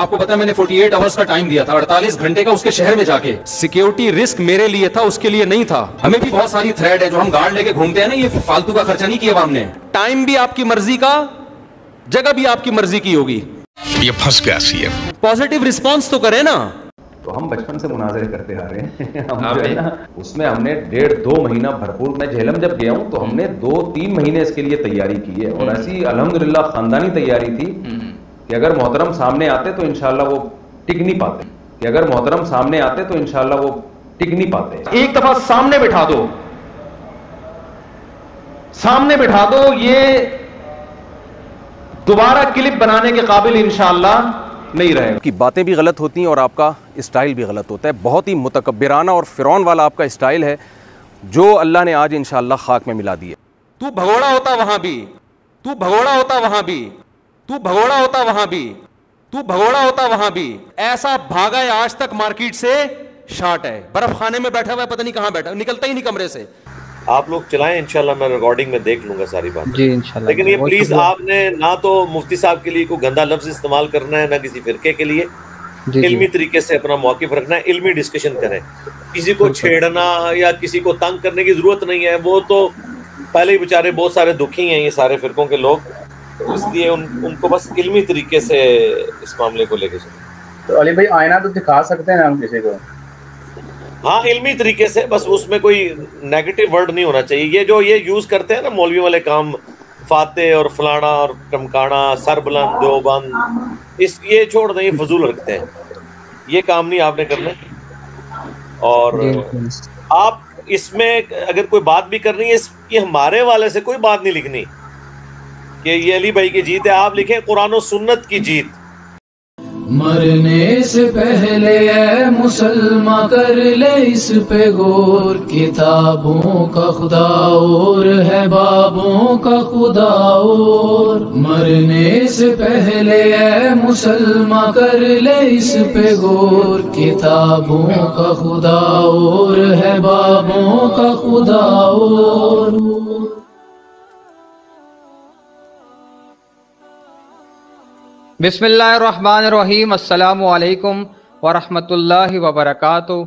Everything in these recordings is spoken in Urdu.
آپ کو پتا ہے میں نے 48 آورز کا ٹائم دیا تھا، 48 گھنٹے کا اس کے شہر میں جا کے. سیکیورٹی رسک میرے لیے تھا، اس کے لیے نہیں تھا. ہمیں بھی بہت ساری تھریڈ ہے جو ہم گارڈ لے کے گھومتے ہیں نا، یہ فالتو کا خرچہ نہیں کیا ہم نے. ٹائم بھی آپ کی مرضی کا، جگہ بھی آپ کی مرضی کی ہوگی. یہ پھنس گیا سی ہے. پازیٹیو رسپانس تو کریں نا. تو ہم بچپن سے مناظرے کرتے آ رہے ہیں. ہم جو ہے نا اس میں ہم نے 1.5-2 مہینہ بھرپور، میں جہلم جب گیا ہوں تو ہم نے 2-3 مہینے اس کے لیے تیاری کی ہے، اور ایسی الحمدللہ خاندانی تیاری تھی کہ اگر محترم سامنے آتے تو انشاءاللہ وہ ٹک نہیں پاتے، کہ اگر محترم سامنے آتے تو انشاءاللہ وہ ٹک نہیں پاتے. ایک دفعہ سامنے بٹھا دو، سامنے بٹھا دو، یہ دوبارہ کلپ بنانے کے قابل انشاءاللہ نہیں رہے گا. کی باتیں بھی غلط ہوتی ہیں اور آپ کا اسٹائل بھی غلط ہوتا ہے. بہت ہی متکبرانہ اور فرعون والا آپ کا اسٹائل ہے جو اللہ نے آج انشاءاللہ خاک میں ملا دی ہے. تو بھگوڑا ہوتا وہاں بھی، تو بھگوڑا ہوتا وہاں بھی، تو بھگوڑا ہوتا وہاں بھی، تو بھگوڑا ہوتا وہاں بھی. ایسا بھاگا ہے آج تک مارکیٹ سے، شارٹ ہے، برف خانے میں بیٹھا ہوا ہے، پتہ نہیں کہاں بیٹھا، نکلتا ہی نہیں کمرے سے. آپ لوگ چلائیں، انشاءاللہ میں ریکارڈنگ میں دیکھ لوں گا ساری بات. جی انشاءاللہ. لیکن یہ پلیز آپ نے نہ تو مفتی صاحب کے لیے کوئی گندا لفظ استعمال کرنا ہے، نہ کسی فرقے کے لیے. علمی طریقے سے اپنا موقف رکھنا ہے، علمی ڈسکشن کریں. کسی کو چھیڑنا یا کسی کو تنگ کرنے کی ضرورت نہیں ہے. وہ تو پہلے ہی بیچارے بہت سارے دکھی ہیں یہ سارے فرقوں کے لوگ، اس لیے ان کو بس علمی طریقے سے اس معاملے کو لے کے چلیں. تو علی بھائی آئینہ تو دکھا سکتے ہیں ہم کسی کو؟ ہاں علمی طریقے سے، بس اس میں کوئی نیگیٹو ورڈ نہیں ہونا چاہیے. یہ جو یہ یوز کرتے ہیں نا مولوی والے کام، فاتح اور فلانا اور ٹمکانا، سر بلند دیوبند، یہ چھوڑ دیں، یہ فضول رکھتے ہیں. یہ کام نہیں آپ نے کرنا. اور آپ اس میں اگر کوئی بات بھی کرنی ہے، یہ ہمارے والے سے کوئی بات نہیں لکھنی کہ یہ علی بھائی کی جیت ہے. آپ لکھیں قرآن و سنت کی جیت. مرنے سے پہلے اے مسلمان کر لے اس پہ غور، کتابوں کا خدا اور ہے بابوں کا خدا اور. مرنے سے پہلے اے مسلمان کر لے اس پہ غور، کتابوں کا خدا اور ہے بابوں کا خدا اور. بسم اللہ الرحمن الرحیم. السلام علیکم ورحمۃ اللہ وبرکاتہ.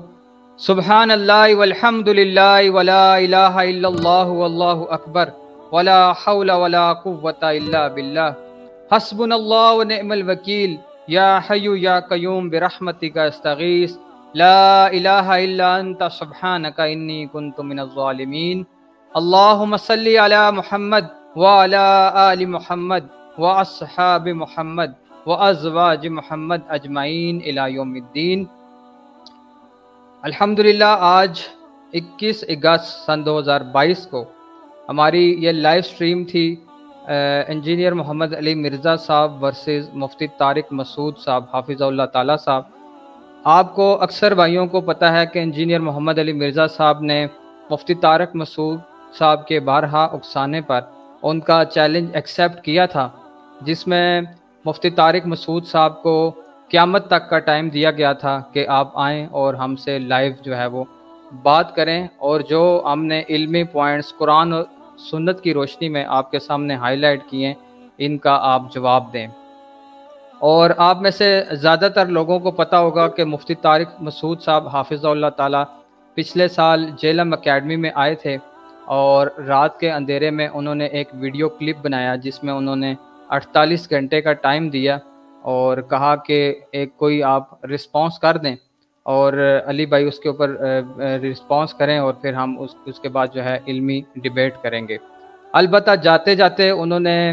سبحان اللہ والحمد للہ ولا الہ الا اللہ واللہ اکبر ولا حول ولا قوۃ الا باللہ. حسبنا اللہ ونعم الوکیل. یا حی یا قیوم برحمتک استغیث. لا الہ الا انت سبحانک انی کنت من الظالمین. اللہم صلی علی محمد وعلی آل محمد واصحاب محمد وازواج محمد اجمعین الی یوم الدین. الحمدللہ آج 21 اگست سن 2022 کو ہماری یہ لائیو سٹریم تھی انجینئر محمد علی مرزا صاحب ورسز مفتی طارق مسعود صاحب حافظ اللہ تعالیٰ صاحب. آپ کو اکثر بھائیوں کو پتہ ہے کہ انجینئر محمد علی مرزا صاحب نے مفتی طارق مسعود صاحب کے بارہا اکسانے پر ان کا چیلنج ایکسیپٹ کیا تھا، جس میں مفتی طارق مسعود صاحب کو قیامت تک کا ٹائم دیا گیا تھا کہ آپ آئیں اور ہم سے لائیو جو ہے وہ بات کریں، اور جو ہم نے علمی پوائنٹس قرآن و سنت کی روشنی میں آپ کے سامنے ہائی لائٹ کیے ان کا آپ جواب دیں. اور آپ میں سے زیادہ تر لوگوں کو پتہ ہوگا کہ مفتی طارق مسعود صاحب حافظ اللہ تعالیٰ پچھلے سال جہلم اکیڈمی میں آئے تھے، اور رات کے اندھیرے میں انہوں نے ایک ویڈیو کلپ بنایا جس میں انہوں نے 48 گھنٹے کا ٹائم دیا اور کہا کہ ایک کوئی آپ رسپانس کر دیں، اور علی بھائی اس کے اوپر رسپانس کریں، اور پھر ہم اس کے بعد جو ہے علمی ڈیبیٹ کریں گے. البتہ جاتے جاتے انہوں نے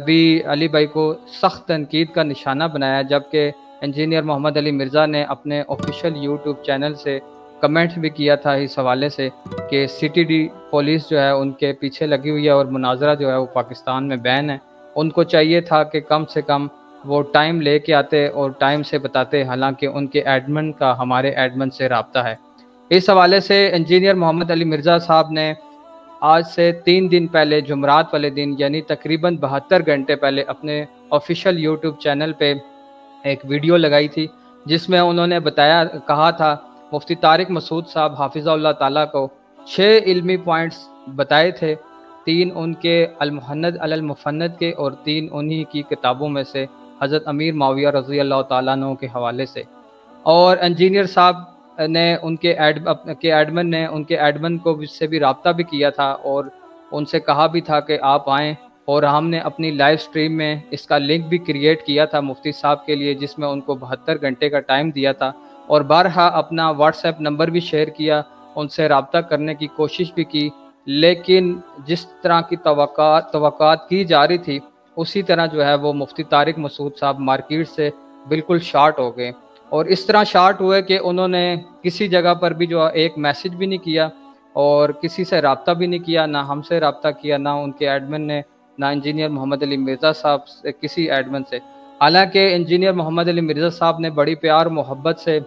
بھی علی بھائی کو سخت تنقید کا نشانہ بنایا، جبکہ انجینئر محمد علی مرزا نے اپنے آفیشیل یوٹیوب چینل سے کمنٹ بھی کیا تھا اس حوالے سے کہ سی ٹی ڈی پولیس جو ہے ان کے پیچھے لگی ہوئی ہے اور مناظرہ جو ہے وہ پاکستان میں بین ہے. ان کو چاہیے تھا کہ کم سے کم وہ ٹائم لے کے آتے اور ٹائم سے بتاتے، حالانکہ ان کے ایڈمن کا ہمارے ایڈمن سے رابطہ ہے. اس حوالے سے انجینئر محمد علی مرزا صاحب نے آج سے 3 دن پہلے جمعرات والے دن یعنی تقریباً 72 گھنٹے پہلے اپنے آفیشیل یوٹیوب چینل پہ ایک ویڈیو لگائی تھی، جس میں انہوں نے کہا تھا مفتی طارق مسعود صاحب حافظ اللہ تعالیٰ کو 6 علمی پوائنٹس بتائے تھے، 3 ان کے المحند علی المفند کے اور 3 انہی کی کتابوں میں سے حضرت امیر معاویہ رضی اللہ تعالیٰ عنہ کے حوالے سے، اور انجینئر صاحب نے ان کے ایڈمن کو سے بھی رابطہ بھی کیا تھا اور ان سے کہا بھی تھا کہ آپ آئیں، اور ہم نے اپنی لائیو سٹریم میں اس کا لنک بھی کریٹ کیا تھا مفتی صاحب کے لیے، جس میں ان کو 72 گھنٹے کا ٹائم دیا تھا، اور بارہا اپنا واٹس ایپ نمبر بھی شیئر کیا، ان سے رابطہ کرنے کی کوشش بھی کی، لیکن جس طرح کی توقعات کی جا رہی تھی اسی طرح جو ہے وہ مفتی طارق مسعود صاحب مارکیٹ سے بالکل شارٹ ہو گئے، اور اس طرح شارٹ ہوئے کہ انہوں نے کسی جگہ پر بھی جو ایک میسج بھی نہیں کیا اور کسی سے رابطہ بھی نہیں کیا، نہ ہم سے رابطہ کیا، نہ ان کے ایڈمن نے، نہ انجینئر محمد علی مرزا صاحب سے کسی ایڈمن سے۔ حالانکہ انجینئر محمد علی مرزا صاحب نے بڑی پیار محبت سے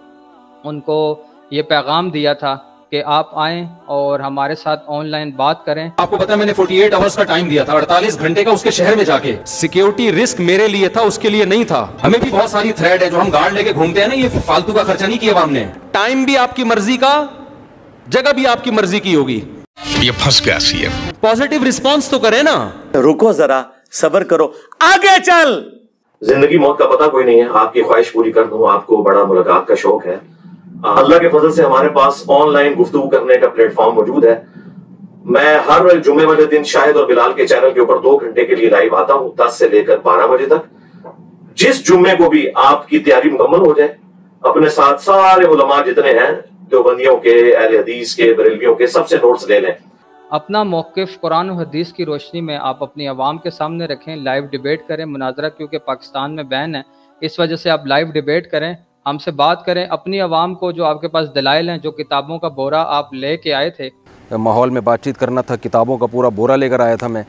ان کو یہ پیغام دیا تھا کہ آپ آئیں اور ہمارے ساتھ آن لائن بات کریں۔ آپ کو پتا میں نے 48 آورز کا ٹائم دیا تھا، 48 گھنٹے کا اس کے شہر میں جا کے۔ سیکیورٹی رسک میرے لیے تھا، اس کے لیے نہیں تھا۔ ہمیں بھی بہت ساری تھریڈ ہے جو ہم گارڈ لے کے گھومتے ہیں نا، یہ فالتو کا خرچہ نہیں کیا عوام نے۔ ٹائم بھی آپ کی مرضی کا، جگہ بھی آپ کی مرضی کی ہوگی۔ یہ پھنس گیا سی ایم۔ پازیٹیو رسپانس تو کریں نا۔ رکو ذرا، صبر کرو، آگے چل۔ زندگی موت کا پتہ کوئی نہیں ہے، آپ کی خواہش پوری کر دوں، آپ کو بڑا ملاقات کا شوق ہے، اللہ کے فضل سے ہمارے پاس آن لائن گفتگو کرنے کا پلیٹ فارم موجود ہے۔ میں ہر جمعے والے دن شاہد اور بلال کے چینل کے اوپر 2 گھنٹے کے لیے لائیو آتا ہوں، 10 سے لے کر 12 بجے تک۔ جس جمعے کو بھی آپ کی تیاری مکمل ہو جائے، اپنے ساتھ سارے علماء جتنے ہیں، دیوبندیوں کے، اہل حدیث کے، بریلویوں کے، سب سے نوٹس لے لیں۔ اپنا موقف قرآن و حدیث کی روشنی میں آپ اپنی عوام کے سامنے رکھیں، لائیو ڈیبیٹ کریں، مناظرہ کیونکہ پاکستان میں بین ہے، اس وجہ سے آپ لائیو ڈیبیٹ کریں، ہم سے بات کریں، اپنی عوام کو جو آپ کے پاس دلائل ہیں، جو کتابوں کا بورا آپ لے کے آئے تھے، ماحول میں بات چیت کرنا تھا، کتابوں کا پورا بورا لے کر آیا تھا میں،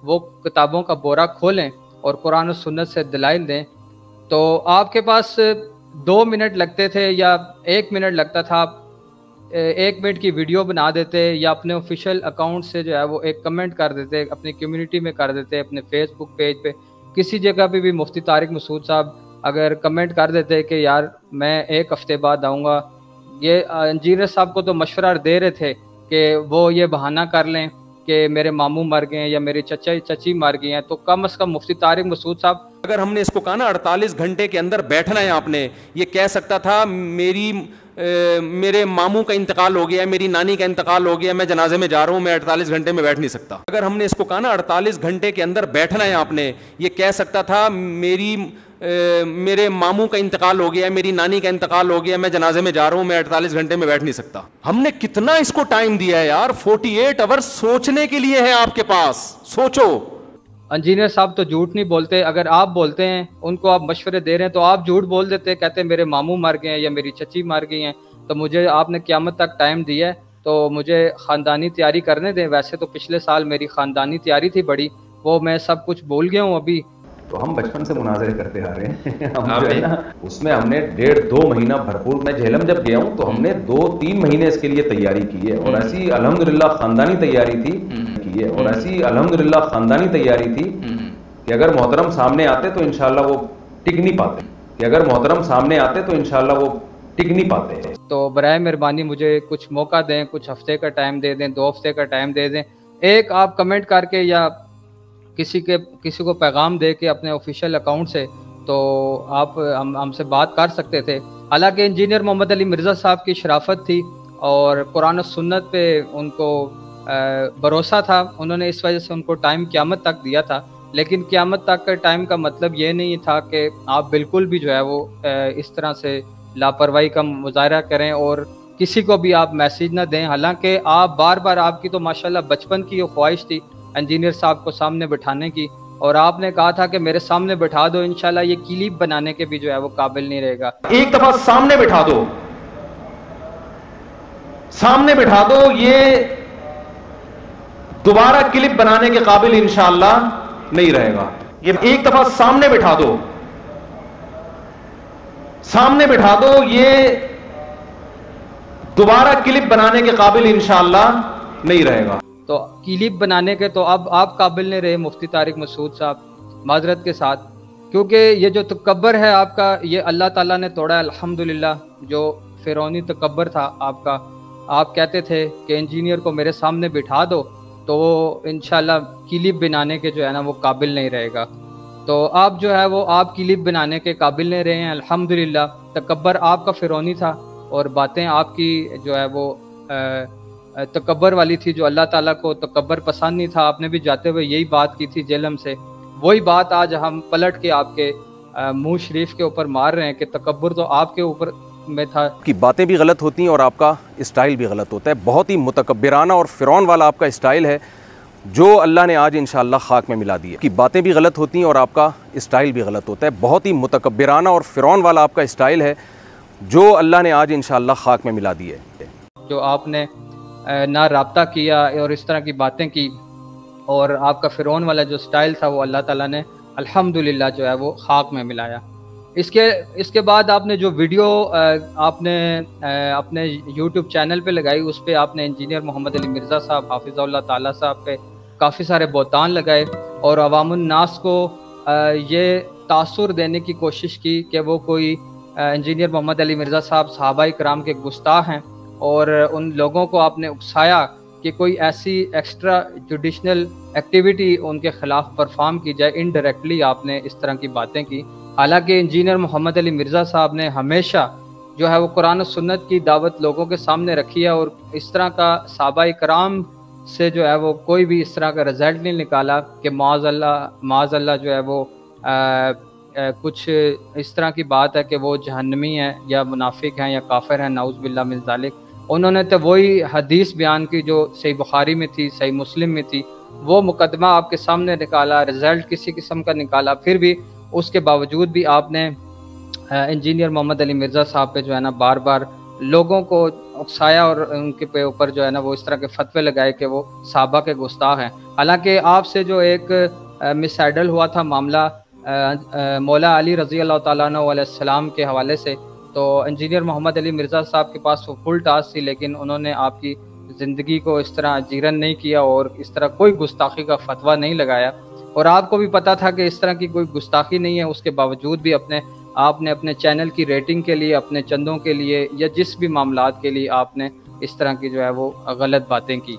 وہ کتابوں کا بورا کھولیں اور قرآن و سنت سے دلائل دیں۔ تو آپ کے پاس 2 منٹ لگتے تھے یا 1 منٹ لگتا تھا، 1 منٹ کی ویڈیو بنا دیتے یا اپنے آفیشیل اکاؤنٹ سے جو ہے وہ ایک کمنٹ کر دیتے، اپنی کمیونٹی میں کر دیتے، اپنے فیس بک پیج پہ کسی جگہ پہ بھی مفتی طارق مسعود صاحب اگر کمنٹ کر دیتے کہ یار میں 1 ہفتے بعد آؤں گا۔ یہ انجینئر صاحب کو تو مشورہ دے رہے تھے کہ وہ یہ بہانہ کر لیں کہ میرے ماموں مر گئے ہیں یا میری چچی مر گئی ہیں، تو کم از کم مفتی طارق مسعود صاحب اگر ہم نے اس کو کہا نا 48 گھنٹے کے اندر بیٹھنا ہے، آپ نے یہ کہہ سکتا تھا میرے ماموں کا انتقال ہو گیا ہے، میری نانی کا انتقال ہو گیا ہے، میں جنازے میں جا رہا ہوں، میں 48 گھنٹے میں بیٹھ نہیں سکتا۔ اگر ہم نے اس کو کہا نا 48 گھنٹے کے اندر بیٹھنا ہے، آپ نے یہ کہہ سکتا تھا میرے ماموں کا انتقال ہو گیا ہے، میری نانی کا انتقال ہو گیا ہے، میں جنازے میں جا رہا ہوں، میں 48 گھنٹے میں بیٹھ نہیں سکتا۔ ہم نے کتنا اس کو ٹائم دیا ہے یار، 48 آورز سوچنے کے لیے ہے آپ کے پاس، سوچو۔ انجینئر صاحب تو جھوٹ نہیں بولتے، اگر آپ بولتے ہیں ان کو آپ مشورے دے رہے ہیں تو آپ جھوٹ بول دیتے، کہتے ہیں میرے ماموں مر گئے ہیں یا میری چچی مر گئی ہیں، تو مجھے آپ نے قیامت تک ٹائم دیا ہے تو مجھے خاندانی تیاری کرنے دیں۔ ویسے تو پچھلے سال میری خاندانی تیاری تھی بڑی، وہ میں سب کچھ بھول گیا ہوں ابھی۔ تو ہم بچپن سے مناظرے کرتے آ رہے ہیں، ہم جو ہے نا اس میں ہم نے 1.5-2 مہینہ بھرپور، میں جہلم جب گیا ہوں تو ہم نے 2-3 مہینے اس کے لیے تیاری کی ہے، اور ایسی الحمدللہ خاندانی تیاری تھی کہ اگر محترم سامنے آتے تو انشاءاللہ وہ ٹک نہیں پاتے تو برائے مہربانی مجھے کچھ موقع دیں، کچھ ہفتے کا ٹائم دے دیں، 2 ہفتے کا ٹائم دے دیں، ایک آپ کمنٹ کر کے یا کسی کو پیغام دے کے اپنے آفیشیل اکاؤنٹ سے تو آپ ہم سے بات کر سکتے تھے۔ حالانکہ انجینئر محمد علی مرزا صاحب کی شرافت تھی اور قرآن و سنت پہ ان کو بھروسہ تھا، انہوں نے اس وجہ سے ان کو ٹائم قیامت تک دیا تھا، لیکن قیامت تک کا ٹائم کا مطلب یہ نہیں تھا کہ آپ بالکل بھی جو ہے وہ اس طرح سے لاپرواہی کا مظاہرہ کریں اور کسی کو بھی آپ میسیج نہ دیں۔ حالانکہ آپ بار بار، آپ کی تو ماشاءاللہ بچپن کی یہ خواہش تھی انجینئر صاحب کو سامنے بٹھانے کی، اور آپ نے کہا تھا کہ میرے سامنے بٹھا دو، انشاءاللہ یہ کلپ بنانے کے بھی جو ہے وہ قابل نہیں رہے گا۔ ایک دفعہ سامنے بٹھا دو، یہ دوبارہ کلپ بنانے کے قابل انشاءاللہ نہیں رہے گا۔ یہ ایک دفعہ سامنے بٹھا دو، یہ دوبارہ کلپ بنانے کے قابل انشاءاللہ نہیں رہے گا۔ تو کلپ بنانے کے تو اب آپ قابل نہیں رہے مفتی طارق مسعود صاحب، معذرت کے ساتھ، کیونکہ یہ جو تکبر ہے آپ کا، یہ اللہ تعالیٰ نے توڑا ہے الحمدللہ۔ جو فرعونی تکبر تھا آپ کا، آپ کہتے تھے کہ انجینئر کو میرے سامنے بٹھا دو تو وہ انشاءاللہ کلپ بنانے کے جو ہے نا وہ قابل نہیں رہے گا۔ تو آپ جو ہے وہ آپ کلپ بنانے کے قابل نہیں رہے ہیں الحمدللہ. تکبر آپ کا فرعونی تھا اور باتیں آپ کی جو ہے وہ تکبر والی تھی، جو اللہ تعالیٰ کو تکبر پسند نہیں تھا. آپ نے بھی جاتے ہوئے یہی بات کی تھی جہلم سے، وہی بات آج ہم پلٹ کے آپ کے منہ شریف کے اوپر مار رہے ہیں کہ تکبر تو آپ کے اوپر میں تھا. کی باتیں بھی غلط ہوتی ہیں اور آپ کا اسٹائل بھی غلط ہوتا ہے. بہت ہی متکبرانہ اور فرعون والا آپ کا اسٹائل ہے جو اللہ نے آج انشاءاللہ خاک میں ملا دی ہے. کی باتیں بھی غلط ہوتی ہیں اور آپ کا اسٹائل بھی غلط ہوتا ہے. بہت ہی متکبرانہ اور فرعون والا آپ کا اسٹائل ہے جو اللہ نے آج انشاءاللہ خاک میں ملا دی ہے. جو آپ نے نہ رابطہ کیا اور اس طرح کی باتیں کی، اور آپ کا فرعون والا جو اسٹائل تھا وہ اللہ تعالیٰ نے الحمدللہ جو ہے وہ خاک میں ملایا. اس کے بعد آپ نے جو ویڈیو آپ نے اپنے یوٹیوب چینل پہ لگائی، اس پہ آپ نے انجینئر محمد علی مرزا صاحب حافظ اللہ تعالیٰ صاحب پہ کافی سارے بہتان لگائے اور عوام الناس کو یہ تاثر دینے کی کوشش کی کہ وہ کوئی انجینئر محمد علی مرزا صاحب صحابہ کرام کے گستاخ ہیں، اور ان لوگوں کو آپ نے اکسایا کہ کوئی ایسی ایکسٹرا جوڈیشنل ایکٹیویٹی ان کے خلاف پرفارم کی جائے. انڈائریکٹلی آپ نے اس طرح کی باتیں کی. حالانکہ انجینئر محمد علی مرزا صاحب نے ہمیشہ جو ہے وہ قرآن و سنت کی دعوت لوگوں کے سامنے رکھی ہے، اور اس طرح کا صحابہ کرام سے جو ہے وہ کوئی بھی اس طرح کا رزلٹ نہیں نکالا کہ معاذ اللہ جو ہے وہ کچھ اس طرح کی بات ہے کہ وہ جہنمی ہیں یا منافق ہیں یا کافر ہیں، نعوذ باللہ من ذالک. انہوں نے تو وہی حدیث بیان کی جو صحیح بخاری میں تھی، صحیح مسلم میں تھی، وہ مقدمہ آپ کے سامنے نکالا، رزلٹ کسی قسم کا نکالا. پھر بھی اس کے باوجود بھی آپ نے انجینئر محمد علی مرزا صاحب پہ جو ہے نا بار بار لوگوں کو اکسایا اور ان کے پہ اوپر جو ہے نا وہ اس طرح کے فتوے لگائے کہ وہ صحابہ کے گستاخ ہیں. حالانکہ آپ سے جو ایک مس ہینڈل ہوا تھا معاملہ مولا علی رضی اللہ تعالیٰ عنہ علیہ السلام کے حوالے سے، تو انجینئر محمد علی مرزا صاحب کے پاس وہ فل ٹاسک تھی، لیکن انہوں نے آپ کی زندگی کو اس طرح جیرن نہیں کیا اور اس طرح کوئی گستاخی کا فتویٰ نہیں لگایا. اور آپ کو بھی پتہ تھا کہ اس طرح کی کوئی گستاخی نہیں ہے، اس کے باوجود بھی آپ نے اپنے چینل کی ریٹنگ کے لیے، اپنے چندوں کے لیے یا جس بھی معاملات کے لیے آپ نے اس طرح کی جو ہے وہ غلط باتیں کی.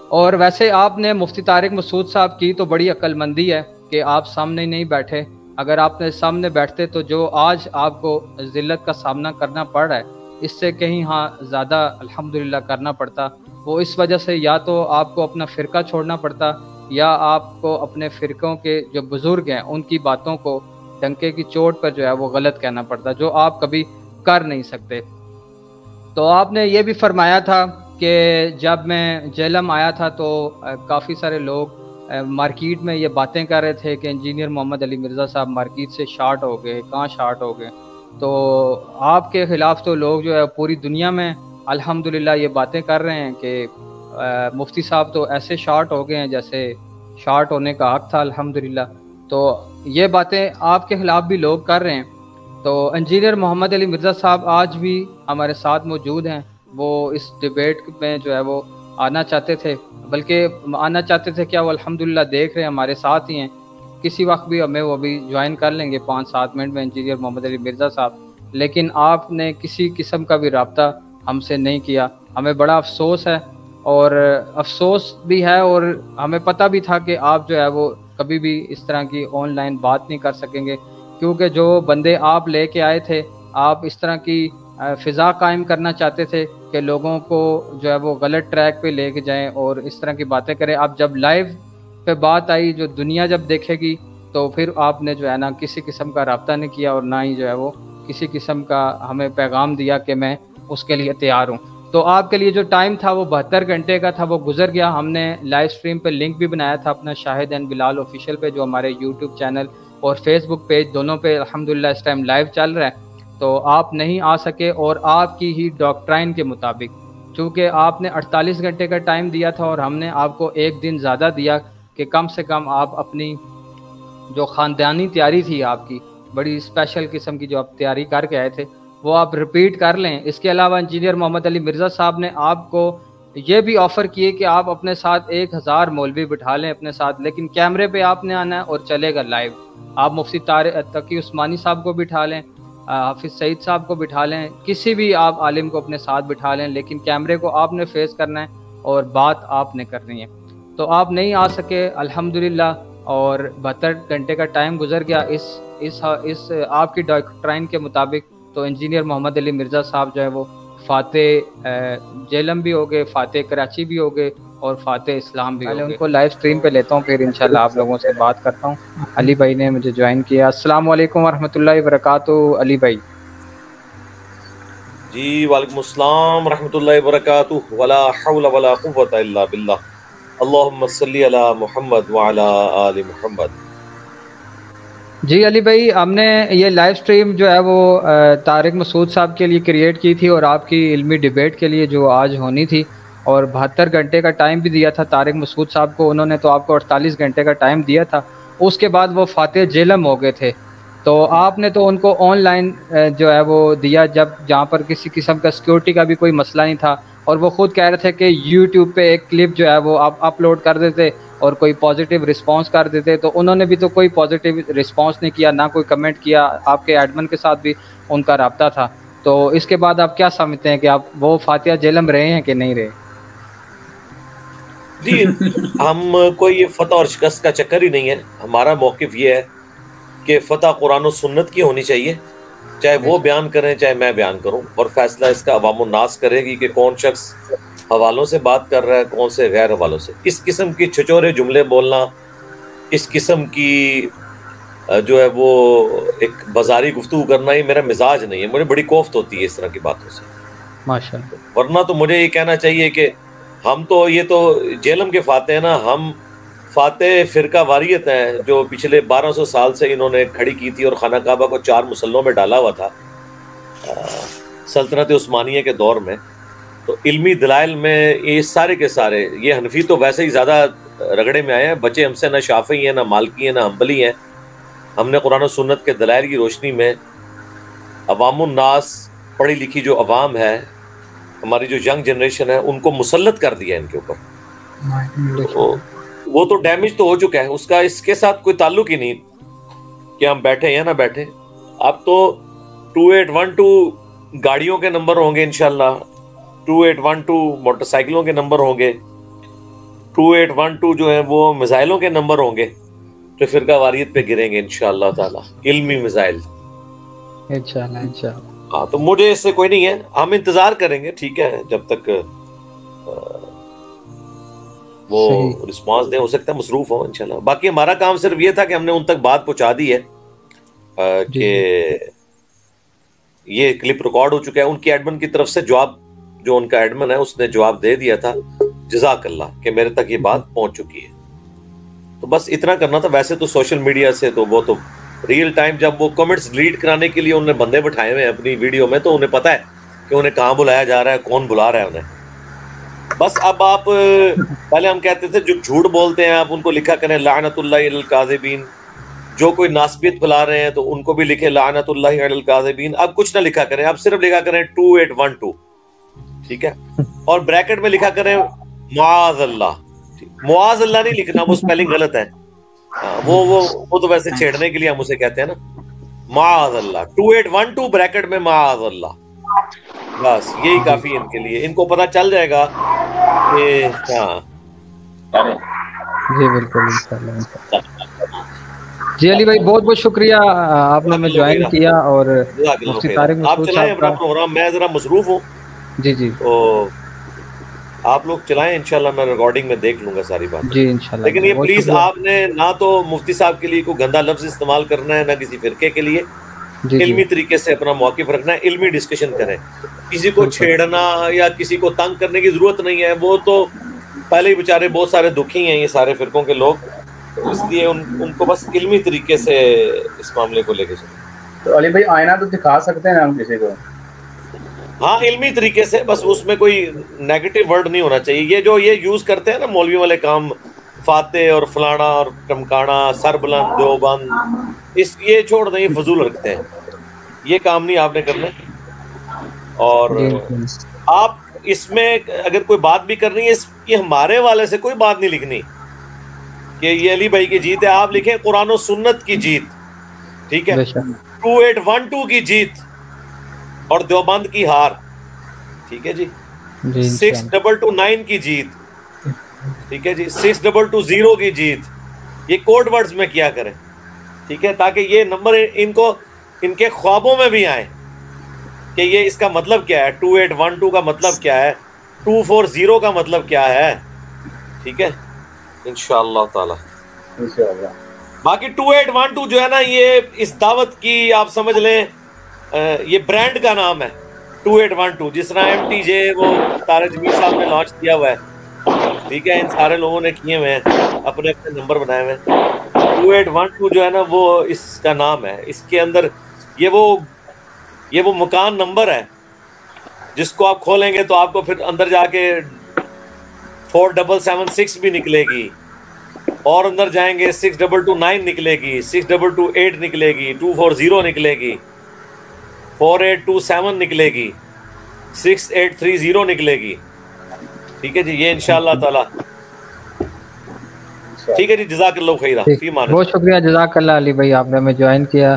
اور ویسے آپ نے مفتی طارق مسعود صاحب کی تو بڑی عقل مندی ہے کہ آپ سامنے نہیں بیٹھے. اگر آپ نے سامنے بیٹھتے تو جو آج آپ کو ذلت کا سامنا کرنا پڑ رہا ہے اس سے کہیں زیادہ الحمدللہ کرنا پڑتا. وہ اس وجہ سے یا تو آپ کو اپنا فرقہ چھوڑنا پڑتا یا آپ کو اپنے فرقوں کے جو بزرگ ہیں ان کی باتوں کو ڈنکے کی چوٹ پر جو ہے وہ غلط کہنا پڑتا، جو آپ کبھی کر نہیں سکتے. تو آپ نے یہ بھی فرمایا تھا کہ جب میں جہلم آیا تھا تو کافی سارے لوگ مارکیٹ میں یہ باتیں کر رہے تھے کہ انجینئر محمد علی مرزا صاحب مارکیٹ سے شارٹ ہو گئے. کہاں شارٹ ہو گئے؟ تو آپ کے خلاف تو لوگ جو ہے پوری دنیا میں الحمدللہ یہ باتیں کر رہے ہیں کہ مفتی صاحب تو ایسے شارٹ ہو گئے ہیں جیسے شارٹ ہونے کا حق تھا الحمدللہ. تو یہ باتیں آپ کے خلاف بھی لوگ کر رہے ہیں. تو انجینئر محمد علی مرزا صاحب آج بھی ہمارے ساتھ موجود ہیں. وہ اس ڈیبیٹ میں جو ہے وہ آنا چاہتے تھے، بلکہ آنا چاہتے تھے کیا، وہ الحمدللہ دیکھ رہے ہیں ہمارے ساتھ ہی ہیں. کسی وقت بھی ہمیں وہ بھی جوائن کر لیں گے 5-7 منٹ میں انجینئر محمد علی مرزا صاحب. لیکن آپ نے کسی قسم کا بھی رابطہ ہم سے نہیں کیا. ہمیں بڑا افسوس ہے، اور افسوس بھی ہے، اور ہمیں پتہ بھی تھا کہ آپ جو ہے وہ کبھی بھی اس طرح کی آن لائن بات نہیں کر سکیں گے، کیونکہ جو بندے آپ لے کے آئے تھے آپ اس طرح کی فضا قائم کرنا چاہتے تھے کہ لوگوں کو جو ہے وہ غلط ٹریک پہ لے کے جائیں اور اس طرح کی باتیں کریں. اب جب لائیو پہ بات آئی، جو دنیا جب دیکھے گی، تو پھر آپ نے جو ہے نا کسی قسم کا رابطہ نہیں کیا اور نہ ہی جو ہے وہ کسی قسم کا ہمیں پیغام دیا کہ میں اس کے لیے تیار ہوں. تو آپ کے لیے جو ٹائم تھا وہ 72 گھنٹے کا تھا، وہ گزر گیا. ہم نے لائیو سٹریم پہ لنک بھی بنایا تھا اپنا شاہد اینڈ بلال آفیشیل پہ، جو ہمارے یوٹیوب چینل اور فیس بک پیج دونوں پہ الحمدللہ اس ٹائم لائیو چل رہا ہے. تو آپ نہیں آ سکے، اور آپ کی ہی ڈاکٹرائن کے مطابق، چونکہ آپ نے 48 گھنٹے کا ٹائم دیا تھا اور ہم نے آپ کو ایک دن زیادہ دیا کہ کم سے کم آپ اپنی جو خاندانی تیاری تھی آپ کی، بڑی اسپیشل قسم کی جو آپ تیاری کر کے آئے تھے، وہ آپ ریپیٹ کر لیں. اس کے علاوہ انجینئر محمد علی مرزا صاحب نے آپ کو یہ بھی آفر کیے کہ آپ اپنے ساتھ 1000 مولوی بٹھا لیں اپنے ساتھ، لیکن کیمرے پہ آپ نے آنا ہے اور چلے گا لائیو. آپ مفتی تقی عثمانی صاحب کو بٹھا لیں، حافظ سعید صاحب کو بٹھا لیں، کسی بھی آپ عالم کو اپنے ساتھ بٹھا لیں، لیکن کیمرے کو آپ نے فیس کرنا ہے اور بات آپ نے کرنی ہے. تو آپ نہیں آ سکے الحمدللہ. اور 72 گھنٹے کا ٹائم گزر گیا اس آپ کی ڈاکٹرائن کے مطابق، تو انجینئر محمد علی مرزا صاحب جو ہے وہ فاتح جیلم بھی ہو گئے، فاتح کراچی بھی ہو گئے اور فاتح اسلام بھی ہو گئے۔ ان کو لائیو سٹریم پہ لیتا ہوں، پھر انشاءاللہ آپ لوگوں سے بات کرتا ہوں۔ علی بھائی نے مجھے جوائن کیا۔ السلام علیکم ورحمۃ اللہ وبرکاتہ علی بھائی۔ جی وعلیکم السلام ورحمۃ اللہ وبرکاتہ، ولا حول ولا قوۃ الا باللہ، اللہم صلی علی محمد وعلی آل محمد۔ جی علی بھائی، ہم نے یہ لائیو سٹریم جو ہے وہ طارق مسعود صاحب کے لیے کریٹ کی تھی اور آپ کی علمی ڈیبیٹ کے لیے جو آج ہونی تھی، اور 72 گھنٹے کا ٹائم بھی دیا تھا طارق مسعود صاحب کو، انہوں نے تو آپ کو 48 گھنٹے کا ٹائم دیا تھا۔ اس کے بعد وہ فاتح جیلم ہو گئے تھے، تو آپ نے تو ان کو آن لائن جو ہے وہ دیا، جہاں پر کسی قسم کا سیکیورٹی کا بھی کوئی مسئلہ نہیں تھا، اور وہ خود کہہ رہے تھے کہ یوٹیوب پہ ایک کلپ جو ہے وہ آپ اپلوڈ کر دیتے اور کوئی پازیٹیو رسپانس کر دیتے، تو انہوں نے بھی تو کوئی پازیٹیو رسپانس نہیں کیا، نہ کوئی کمنٹ کیا۔ آپ کے ایڈمن کے ساتھ بھی ان کا رابطہ تھا، تو اس کے بعد آپ کیا سمجھتے ہیں کہ آپ وہ فاتح جیلم رہے ہیں کہ نہیں رہے؟ جی ہم کوئی یہ فتح اور شکست کا چکر ہی نہیں ہے، ہمارا موقف یہ ہے کہ فتح قرآن و سنت کی ہونی چاہیے، چاہے وہ بیان کریں چاہے میں بیان کروں، اور فیصلہ اس کا عوام الناس کرے گی کہ کون شخص حوالوں سے بات کر رہا ہے، کون سے غیر حوالوں سے۔ اس قسم کی چھچورے جملے بولنا، اس قسم کی جو ہے وہ ایک بازاری گفتگو کرنا، یہ میرا مزاج نہیں ہے، مجھے بڑی کوفت ہوتی ہے اس طرح کی باتوں سے ماشاءاللہ۔ ورنہ تو مجھے یہ کہنا چاہیے کہ ہم تو یہ تو جیلم کے فاتح ہیں نا، ہم فاتح فرقہ واریت ہیں جو پچھلے 1200 سال سے انہوں نے کھڑی کی تھی، اور خانہ کعبہ کو 4 مسلوں میں ڈالا ہوا تھا سلطنت عثمانیہ کے دور میں۔ تو علمی دلائل میں یہ سارے کے سارے، یہ حنفی تو ویسے ہی زیادہ رگڑے میں آئے ہیں، بچے ہم سے نہ شافعی ہیں نہ مالکی ہیں نہ حنبلی ہیں۔ ہم نے قرآن و سنت کے دلائل کی روشنی میں عوام الناس، پڑھی لکھی جو عوام ہے، ہماری جو ینگ جنریشن ہے، ان کو مسلط کر دیا ان کے اوپر۔ وہ تو ڈیمیج تو ہو چکا ہے، اس کا اس کے ساتھ کوئی تعلق ہی نہیں کہ ہم بیٹھے یا نہ بیٹھے۔ اب تو 2812 گاڑیوں کے نمبر ہوں گے انشاءاللہ، 2812 موٹر سائیکلوں کے نمبر ہوں گے، 2812 جو ہیں وہ میزائلوں کے نمبر ہوں گے جو فرقہ واریت پہ گریں گے انشاءاللہ تعالی، علمی میزائل انشاءاللہ۔ ہاں تو مجھے اس سے کوئی نہیں ہے، ہم انتظار کریں گے، ٹھیک ہے، جب تک وہ رسپانس دیں، ہو سکتا ہے مصروف ہوں انشاءاللہ۔ باقی ہمارا کام صرف یہ تھا کہ ہم نے ان تک بات پہنچا دی ہے کہ یہ کلپ ریکارڈ ہو چکا ہے۔ ان کی ایڈمن کی طرف سے جواب، جو ان کا ایڈمن ہے اس نے جواب دے دیا تھا، جزاک اللہ، کہ میرے تک یہ بات پہنچ چکی ہے۔ تو بس اتنا کرنا تھا۔ ویسے تو سوشل میڈیا سے تو وہ تو ریئل ٹائم، جب وہ کمنٹس ڈیلیٹ کرانے کے لیے انہوں نے بندے بٹھائے ہوئے ہیں اپنی ویڈیو میں، تو انہیں پتہ ہے کہ انہیں کہاں بلایا جا رہا ہے، کون بلا رہا ہے انہیں۔ بس اب آپ، پہلے ہم کہتے تھے جو جھوٹ بولتے ہیں آپ ان کو لکھا کریں لعنت اللہ علی الکاذبین، جو کوئی ناسبیت پھیلا رہے ہیں تو ان کو بھی لکھیں لعنت اللہ علی الکاذبین۔ اب کچھ نہ لکھا کریں، اب صرف لکھا کریں 2812، ٹھیک ہے، اور بریکٹ میں لکھا کریں معاذ اللہ۔ معاذ اللہ نہیں لکھنا، وہ سپیلنگ غلط ہے، وہ تو ویسے چھیڑنے کے لیے ہم اسے کہتے ہیں نا، معاذ اللہ، 2812 بریکٹ میں معاذ اللہ، بس یہی کافی ہے ان کے لیے۔ ان کو پتہ چل جائے گا کہ ہاں جی بالکل انشاءاللہ۔ جی علی بھائی بہت بہت شکریہ، آپ نے ہمیں جوائن کیا، اور مفتی طارق آپ مسعود چلائیں صاحب اپنا کا پروگرام، میں ذرا مصروف ہوں، جی تو آپ لوگ چلائیں، انشاءاللہ میں ریکارڈنگ میں دیکھ لوں گا ساری بات۔ جی انشاءاللہ۔ لیکن یہ پلیز آپ نے نہ تو مفتی صاحب کے لیے کوئی گندا لفظ استعمال کرنا ہے، نہ کسی فرقے کے لیے، علمی طریقے سے اپنا موقف رکھنا ہے، علمی ڈسکشن کریں، کسی کو چھیڑنا یا کسی کو تنگ کرنے کی ضرورت نہیں ہے۔ وہ تو پہلے ہی بیچارے بہت سارے دکھی ہیں یہ سارے فرقوں کے لوگ، اس لیے ان کو بس علمی طریقے سے اس معاملے کو لے کے چلیں۔ تو علی بھائی آئینہ تو دکھا سکتے ہیں ہم کسی کو؟ ہاں علمی طریقے سے، بس اس میں کوئی نیگیٹو ورڈ نہیں ہونا چاہیے۔ یہ جو یہ یوز کرتے ہیں نا مولوی والے کام، فاتح اور فلانا اور ٹمکانا، سر بلند دیوبند، یہ چھوڑ دیں، یہ فضول رکھتے ہیں، یہ کام نہیں آپ نے کرنا۔ اور آپ اس میں اگر کوئی بات بھی کرنی ہے، یہ ہمارے والے سے کوئی بات نہیں لکھنی کہ یہ علی بھائی کی جیت ہے، آپ لکھیں قرآن و سنت کی جیت، ٹھیک ہے، 2812 کی جیت اور دیوبند کی ہار، ٹھیک ہے جی، 6229 کی جیت، ٹھیک ہے جی، 6220 کی جیت، یہ کوڈ ورڈز میں کیا کریں, ٹھیک ہے, تاکہ یہ نمبر ان کو ان کے خوابوں میں بھی آئیں کہ یہ اس کا مطلب کیا ہے, 2812 کا مطلب کیا ہے, 240 کا مطلب کیا ہے, ٹھیک ہے انشاءاللہ تعالی. باقی 2812 جو ہے نا, یہ اس دعوت کی آپ سمجھ لیں یہ برانڈ کا نام ہے 2812, جس طرح MTJ وہ طارق جمیل صاحب نے لانچ کیا ہوا ہے, ٹھیک ہے, ان سارے لوگوں نے کیے ہوئے ہیں, اپنے اپنے نمبر بنائے ہوئے ہیں. 2812 جو ہے نا وہ اس کا نام ہے. اس کے اندر یہ وہ مکان نمبر ہے جس کو آپ کھولیں گے تو آپ کو پھر اندر جا کے 4776 بھی نکلے گی, اور اندر جائیں گے 6229 نکلے گی, 6228 نکلے گی, 240 نکلے گی, 4827 نکلے گی, 6830 نکلے گی, ٹھیک ہے جی. یہ انشاءاللہ تعالی ٹھیک ہے جی. جزاک اللہ خیرہ. بہت شکریہ, جزاک اللہ علی بھائی, آپ نے ہمیں جوائن کیا.